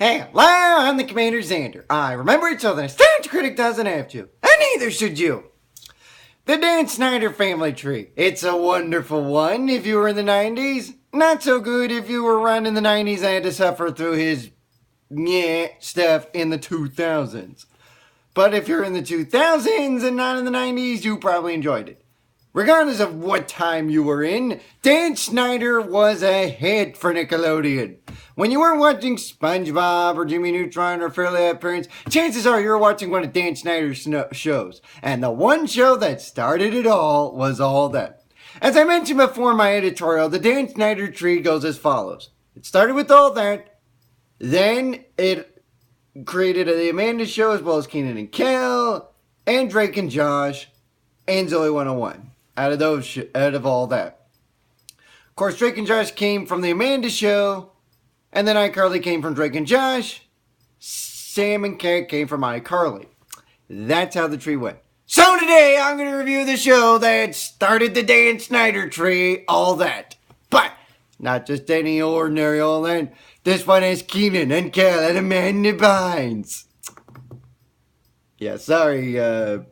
Hey, hello, I'm the CommanderZander. I remember it so that a stage critic doesn't have to, and neither should you. The Dan Schneider family tree. It's a wonderful one if you were in the 90s. Not so good if you were around in the 90s and had to suffer through his stuff in the 2000s. But if you're in the 2000s and not in the 90s, you probably enjoyed it. Regardless of what time you were in, Dan Schneider was a hit for Nickelodeon. When you weren't watching SpongeBob or Jimmy Neutron or Fairly Odd Parents, chances are you were watching one of Dan Schneider's shows. And the one show that started it all was All That. As I mentioned before in my editorial, the Dan Schneider tree goes as follows. It started with All That, then it created the Amanda Show as well as Kenan and Kel, and Drake and Josh, and Zoe 101. Out of All That. Of course, Drake and Josh came from the Amanda Show, and then iCarly came from Drake and Josh. Sam and Kat came from iCarly. That's how the tree went. So today, I'm going to review the show that started the Dan Schneider tree, All That. But, not just any ordinary All That. This one has Kenan and Kel and Amanda Bynes. Yeah, sorry,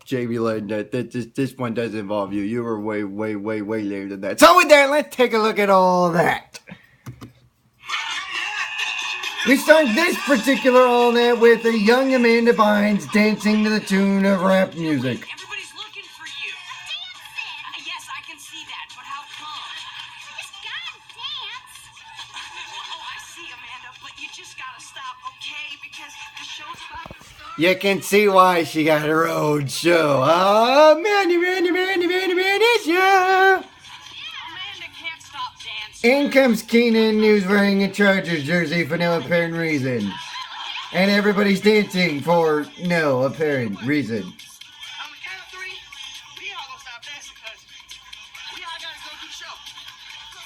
Jamie Lynn, this one does involve you. You were way later than that. So with that, let's take a look at All That. We start this particular All That with a young Amanda Bynes dancing to the tune of rap music. Everybody's looking for you. Dancing! Yes, I can see that, but how come? Just gotta dance. Oh, I see, Amanda, but you just gotta stop, okay? Because the show's about to start. You can see why she got her own show. Oh, Mandy show. Amanda can't stop dancing. In comes Kenan, who's wearing a Chargers jersey for no apparent reason. And everybody's dancing for no apparent reason. On the count of three, we all gonna stop dancing because we all gotta go do the show.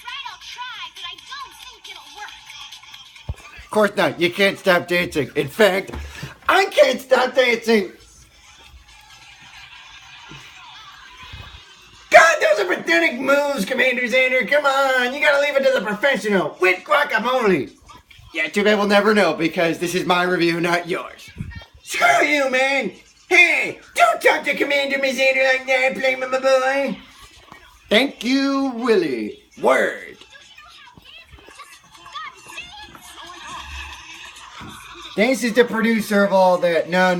Right, I'll try, but I don't think it'll work. Of course not. You can't stop dancing. In fact, I can't stop dancing. God, those are pathetic moves, CommanderZander. Come on, you gotta leave it to the professional. With guacamole. Yeah, too bad we'll never know because this is my review, not yours. Screw you, man. Hey, don't talk to CommanderZander like that, play my boy. Thank you, Willie. Word. This is the producer of All That. No.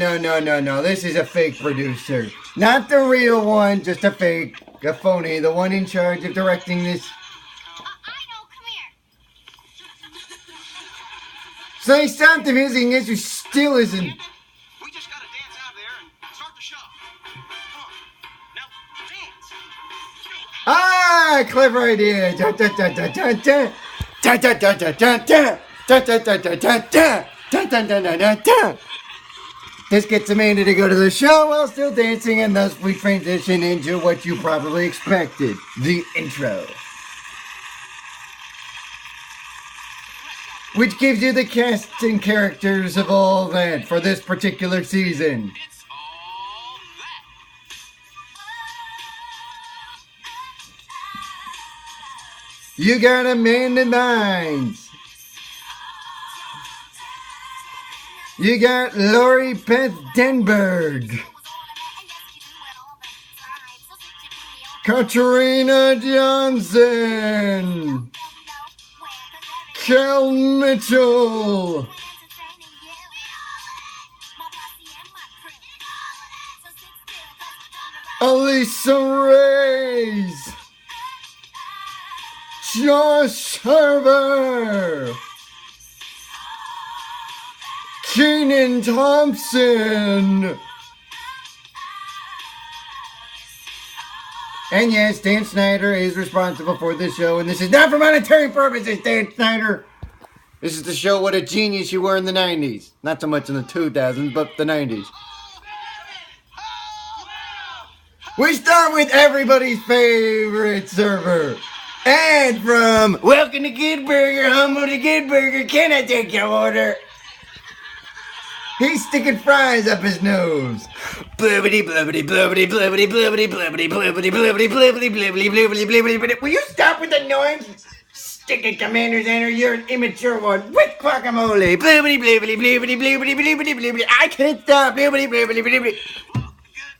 This is a fake producer. Not the real one, just a fake, a phony, the one in charge of directing this. I know, come here. So they stopped the music and it still isn't. We just gotta dance out there and start the show. Come on. Now, dance. Ah, clever idea. Da da da da da da. Da da da da da da. Da da da da da da. Da, da, da, da, da, da. This gets Amanda to go to the show while still dancing, and thus we transition into what you probably expected, the intro. Which gives you the cast and characters of All That for this particular season. It's all that. You got Amanda Bynes. You got Lori Beth Denberg, Katrina Johnson, Kel Mitchell, Alisa Reyes, Josh Harber, Kenan Thompson. And yes, Dan Schneider is responsible for this show, and this is not for monetary purposes, Dan Schneider. This is to show what a genius you were in the 90s. Not so much in the 2000s, but the 90s. We start with everybody's favorite server. And from Welcome to Good Burger, Humble to Good Burger, can I take your order? He's sticking fries up his nose. Bloobity, bloobity, bloobity, bloobity, bloobity, bloobity, bloobity, bloobity, bloobity, bloobity, bloobity, bloobity. Will you stop with the noise? Stick it, CommanderZander, you're an immature one with guacamole. Bloobity, bloobity, bloobity, bloobity, bloobity, bloobity. I can't stop. Bloobity, bloobity, bloobity. Good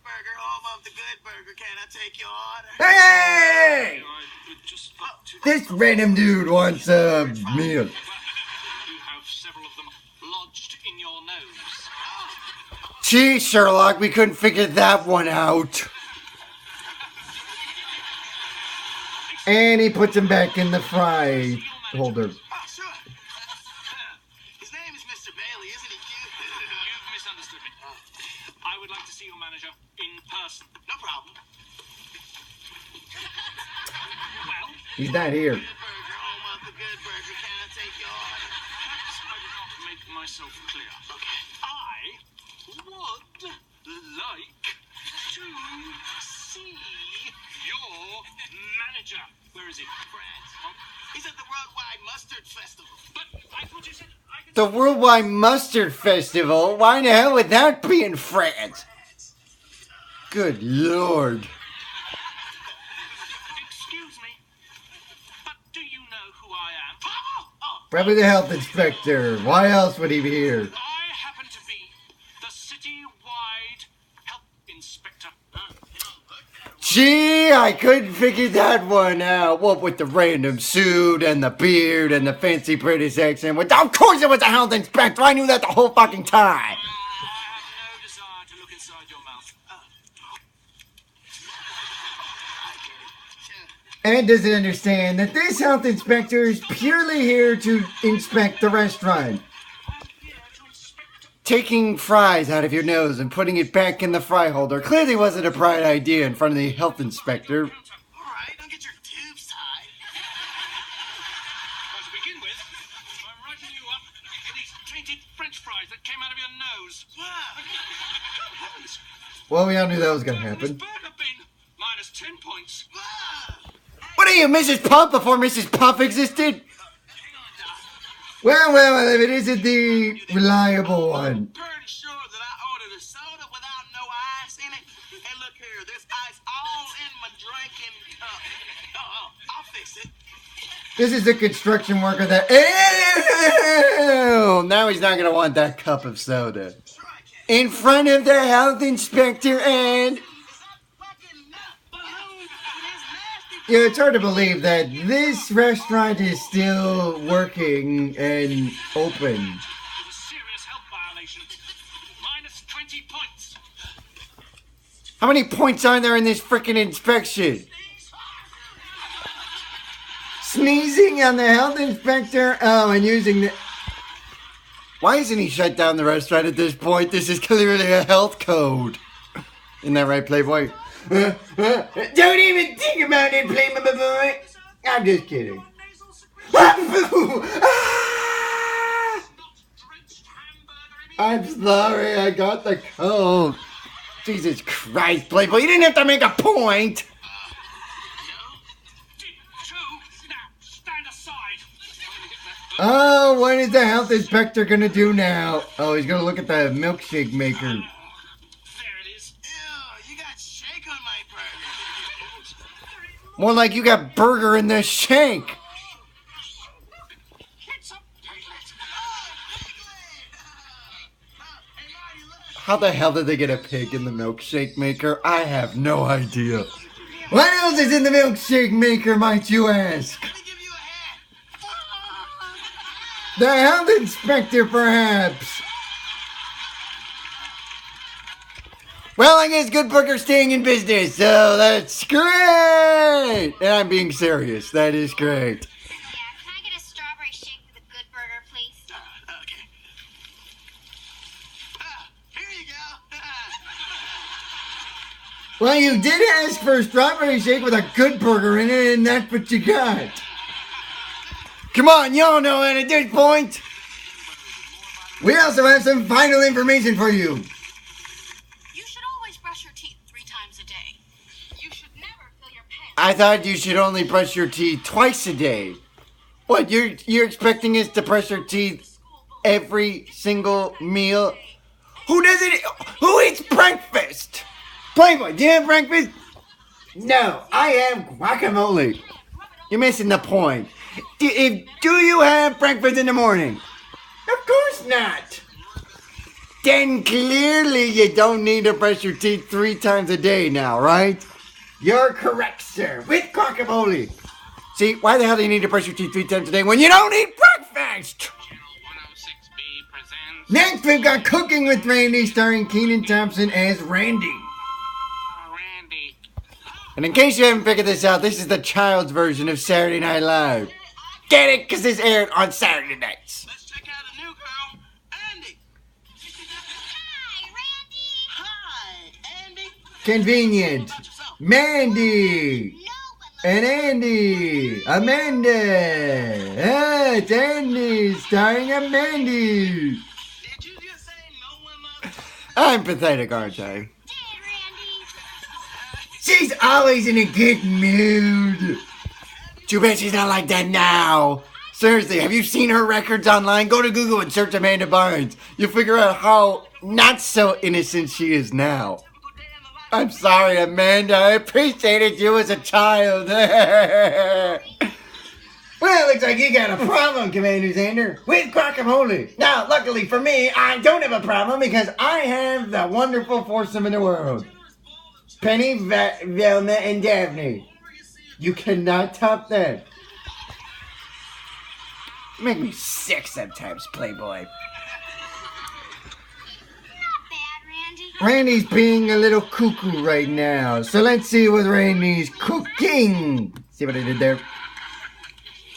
Burger, home of the Good Burger. Can I take your order? Hey! This random dude wants a meal. You have several of them lodged in your nose. Gee, Sherlock, we couldn't figure that one out. And he puts him back in the fry holder. Oh, sure. His name is Mr. Bailey, isn't he cute? You've misunderstood me. I would like to see your manager in person. No problem. Well, He's not here. Good Burger, home of the Good Burger. Can I take your order? perhaps I did not make myself clear. I would like to see your manager. Where is he? Brad. He's at the Worldwide Mustard Festival. But I thought you said I could... The Worldwide Mustard Festival? Why the hell would that be in France? Good lord. Excuse me, but do you know who I am? Probably the health inspector. Why else would he be here? I happen to be the city-wide health inspector. Gee, I couldn't figure that one out. What with the random suit and the beard and the fancy British accent? Of course it was the health inspector. I knew that the whole fucking time. I have no desire to look inside your mouth. Ed doesn't understand that this health inspector is purely here to inspect the restaurant. I'm here to inspect. Taking fries out of your nose and putting it back in the fry holder clearly wasn't a bright idea in front of the health inspector. All right, don't get your tubes tied. Well, to begin with, I'm writing you up for these tainted French fries that came out of your nose. Wow. Good heavens! Well, we all knew that was gonna happen. This burger bin, minus 10 points. Wow. What are you, Mrs. Puff before Mrs. Puff existed? Hang on now. Well, if it isn't the reliable one. Pretty sure that I ordered a soda without no ice in it. And look here, there's ice all in my drinking cup. I'll fix it. This is a construction worker that... Ew! Now he's not going to want that cup of soda. Sure I can. In front of the health inspector and... Is that fucking balloon? It is nasty. Yeah, it's hard to believe that this restaurant is still working and open. It was a serious health violation. Minus 20 points. How many points are there in this freaking inspection? Sneezing on the health inspector? Oh, and using the... Why isn't he shut down the restaurant at this point? This is clearly a health code. Isn't that right, Playboy? Don't even think about it, Playboy. I'm just kidding. I'm sorry, I got the cold. Jesus Christ, Playboy, you didn't have to make a point. Now, stand aside. Oh, what is the health inspector gonna do now? Oh, he's gonna look at the milkshake maker. There it is. Ew, you got shake on my burger. More like you got burger in the shank. It's a piglet. How the hell did they get a pig in the milkshake maker? I have no idea. What else is in the milkshake maker, might you ask? Let me give you a hat. The health inspector, perhaps. Well, I guess Good Burger's staying in business, so that's great. And I'm being serious. That is great. Yeah, can I get a strawberry shake with a Good Burger, please? Okay. Here you go. Well, you did ask for a strawberry shake with a Good Burger in it, and that's what you got. Come on, y'all know it at this point. We also have some final information for you. You should always brush your teeth 3 times a day. You should never fill your pants. I thought you should only brush your teeth twice a day. What, you're expecting us to brush our teeth every single meal? Who does it? Who eats breakfast? Playboy, do you have breakfast? No, I have guacamole. You're missing the point. Do you have breakfast in the morning? Of course not. Then clearly you don't need to brush your teeth 3 times a day now, right? You're correct, sir. With guacamole. See, why the hell do you need to brush your teeth 3 times a day when you don't eat breakfast? Channel 106B presents. Next, we've got Cooking with Randy, starring Kenan Thompson as Randy. Randy. And in case you haven't figured this out, this is the child's version of Saturday Night Live. Get it? Because this aired on Saturday nights. Let's check out a new girl, Andy. Hi, Randy. Hi, Andy. Convenient. About yourself. Mandy. No one loves And Andy. Amanda. Ah, it's Andy, starring Amanda. Did you just say no one loves you? I'm pathetic, aren't I? Dad, Randy. She's always in a good mood. Too bad she's not like that now. Seriously, have you seen her records online? Go to Google and search Amanda Barnes. You'll figure out how not so innocent she is now. Typical day in the life. I'm sorry, Amanda. I appreciated you as a child. Well, looks like you got a problem, CommanderZander, with guacamole. Now, luckily for me, I don't have a problem because I have the wonderful foursome in the world. Penny, Velma, and Daphne. You cannot top that. You make me sick sometimes, Playboy. Not bad, Randy. Randy's being a little cuckoo right now, so let's see what Randy's cooking. See what I did there? You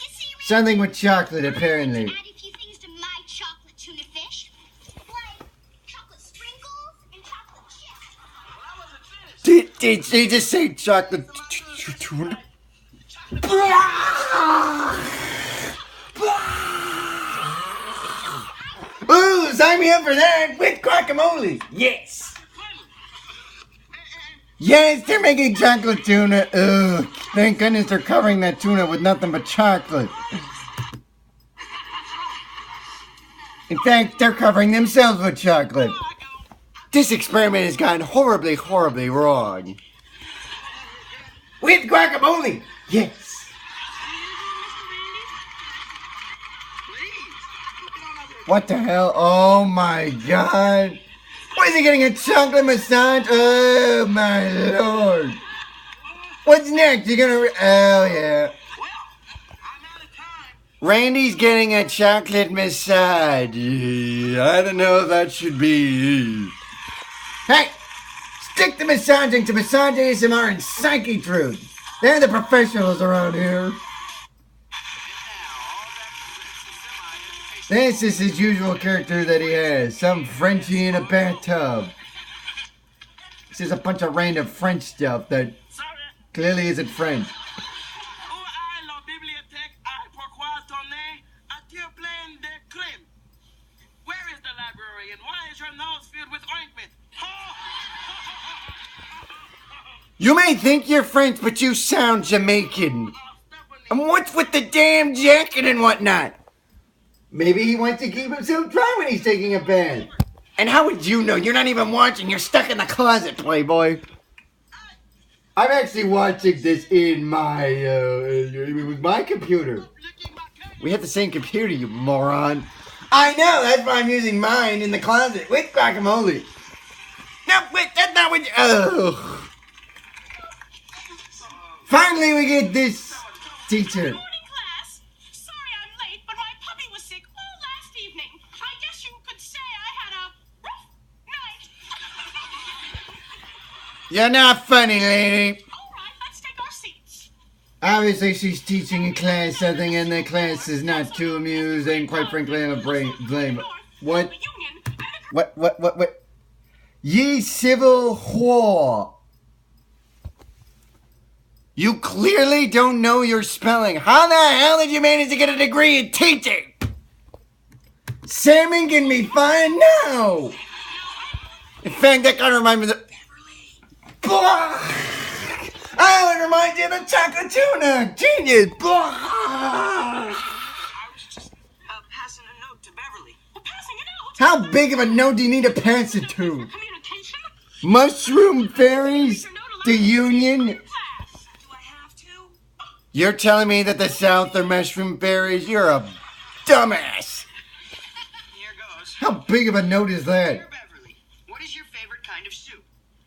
see, Randy, Something with chocolate, apparently. add a few things to my chocolate tuna fish, like chocolate sprinkles and chocolate chips. Well, I wasn't finished. Did she just say chocolate tuna? Ooh, sign me up for that with guacamole. Yes. Yes, they're making chocolate tuna. Ugh, thank goodness they're covering that tuna with nothing but chocolate. In fact, they're covering themselves with chocolate. This experiment has gone horribly, horribly wrong. With guacamole. Yes. What the hell? Oh my god. Why is he getting a chocolate massage? Oh my lord. What's next? You gonna... Oh yeah. I'm out of time. Randy's getting a chocolate massage. I don't know if that should be... Hey! Stick the massaging to Massage ASMR and Psyche Truth. They're the professionals around here. This is his usual character that he has. Some Frenchie in a bathtub. This is a bunch of random French stuff that Sorry. clearly isn't French. Où est la bibliothèque à pourquoi tourner à-t-il plein de crème? Where is the library and why is your nose filled with ointment? You may think you're French, but you sound Jamaican. And what's with the damn jacket and whatnot? Maybe he wants to keep himself dry when he's taking a bath. And how would you know? You're not even watching. You're stuck in the closet, Playboy. I'm actually watching this in my, with my computer. We have the same computer, you moron. I know, that's why I'm using mine in the closet with guacamole. No, wait, that's not what you... Ugh. Finally, we get this teacher. Morning, class. Sorry I'm late, but my puppy was sick all last evening. I guess you could say I had a rough night. You're not funny, lady. All right, let's take our seats. Obviously, she's teaching a class something, and the class is not too amused, and quite frankly, I'm a blame. What? The Union and the What? Ye civil whore. You clearly don't know your spelling. How the hell did you manage to get a degree in teaching? Salmon can be fine now. In fact, that kind of reminds me of the... Oh, it reminds you of the chocolate tuna. Genius. I was just passing a note to Beverly. We're passing it out. How big of a note do you need to pass it to? Communication. Mushroom fairies? The Union? Class. Do I have to? You're telling me that the South are mushroom fairies? You're a dumbass. Here goes. How big of a note is that? Dear Beverly, what is your favorite kind of soup?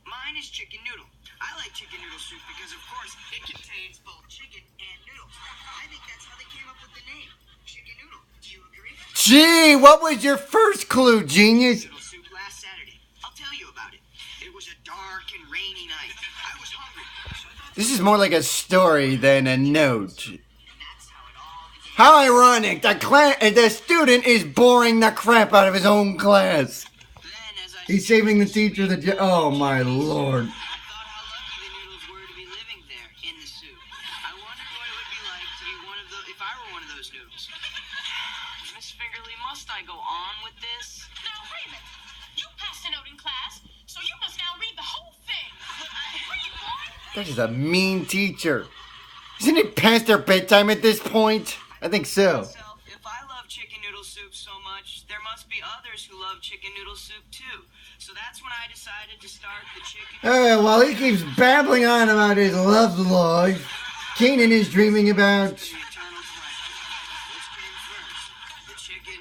Mine is chicken noodle. I like chicken noodle soup because, of course, it contains both chicken and noodles. I think that's how they came up with the name, chicken noodle. Do you agree? Gee, what was your first clue, genius? Noodle soup last Saturday. I'll tell you about it. It was a dark and rainy night. I was hungry. So I thought This is more like a story than a note. that's how it all began. How ironic! The student is boring the crap out of his own class. Then, as I He's saving the teacher oh my lord. I thought how lucky the noodles were to be living there in the soup. I wondered what it would be like to be one of the if I were one of those noodles. Miss Fingerly, must I go on with this? Now, Raymond, you passed a note in class, so you must now read the whole thing. Read, boy. That is a mean teacher. Isn't it past their bedtime at this point? I think so. Myself, if I love chicken noodle soup so much, there must be others who love chicken noodle soup too. So that's when I decided to start the chicken. While he keeps babbling on about his love life, Keenan is dreaming about... The eternal question. Which came first? The chicken,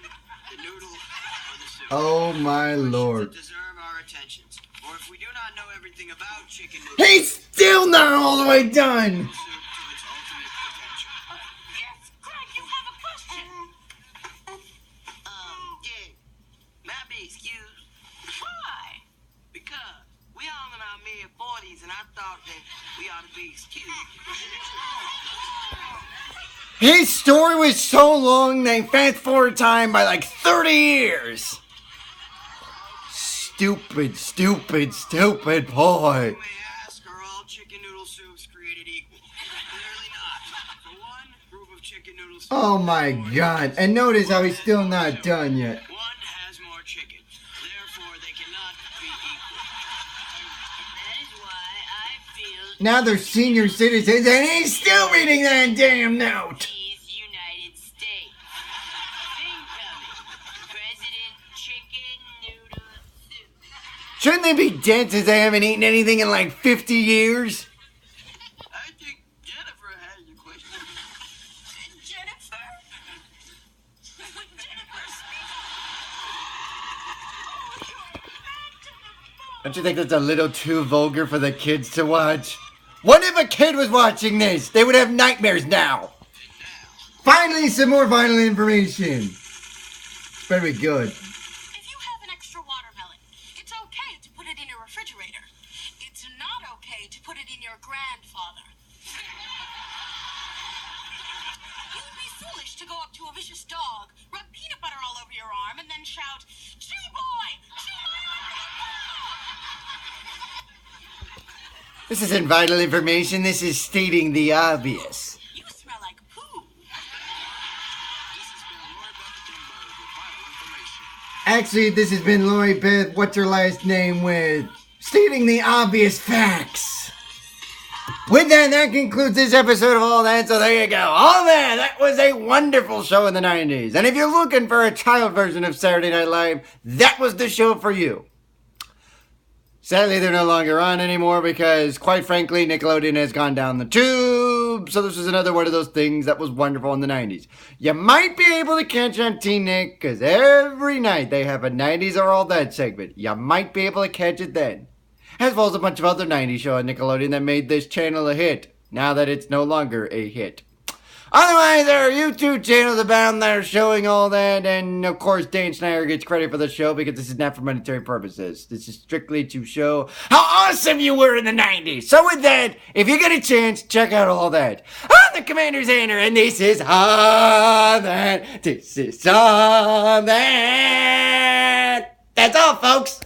the noodle, or the soup? Oh my lord. That deserve our attentions. Or if we do not know everything about chicken noodle He's still not all the way done! soup to its ultimate potential. Yes, Greg, you have a question. Yeah. May I be excused? Why? Because we all in our mid-40s and I thought that we ought to be excused. His story was so long they fast forward time by like 30 years. Stupid, stupid, stupid boy. You may ask, are all chicken noodle soups created equal? Clearly not. For one group of chicken noodle soup, Oh my god. And notice how he's still not done yet. one has more chicken. Therefore, they cannot be equal. And that is why I feel Now they're senior citizens and he's still reading that damn note. these United States. Think of it. President Chicken Noodle Soup. Shouldn't they be dead since they haven't eaten anything in like 50 years? I think Jennifer has a question. Jennifer? Would Jennifer speak? Oh, you're back to the phone. Don't you think that's a little too vulgar for the kids to watch? What if a kid was watching this? They would have nightmares now. Finally, some more vital information. It's very good. If you have an extra watermelon, it's okay to put it in your refrigerator. It's not okay to put it in your grandfather. You would be foolish to go up to a vicious dog, rub peanut butter all over your arm, and then shout, "Chew boy! Chew my arm!" This isn't vital information. This is stating the obvious. You smell like poo. Actually, this has been Lori Beth, what's her last name, with stating the obvious facts. With that, that concludes this episode of All That, so there you go. All That, that was a wonderful show in the 90s. And if you're looking for a child version of Saturday Night Live, that was the show for you. Sadly, they're no longer on anymore because, quite frankly, Nickelodeon has gone down the tube. So this was another one of those things that was wonderful in the 90s. You might be able to catch on Teen Nick because every night they have a 90s or All That segment. You might be able to catch it then. As well as a bunch of other 90s shows on Nickelodeon that made this channel a hit. Now that it's no longer a hit. Otherwise, there are YouTube channels abound that are showing all that, and of course, Dan Schneider gets credit for the show because this is not for monetary purposes. This is strictly to show how awesome you were in the 90s. So with that, if you get a chance, check out All That. I'm the CommanderZander, and this is All That. This is All That. That's all, folks.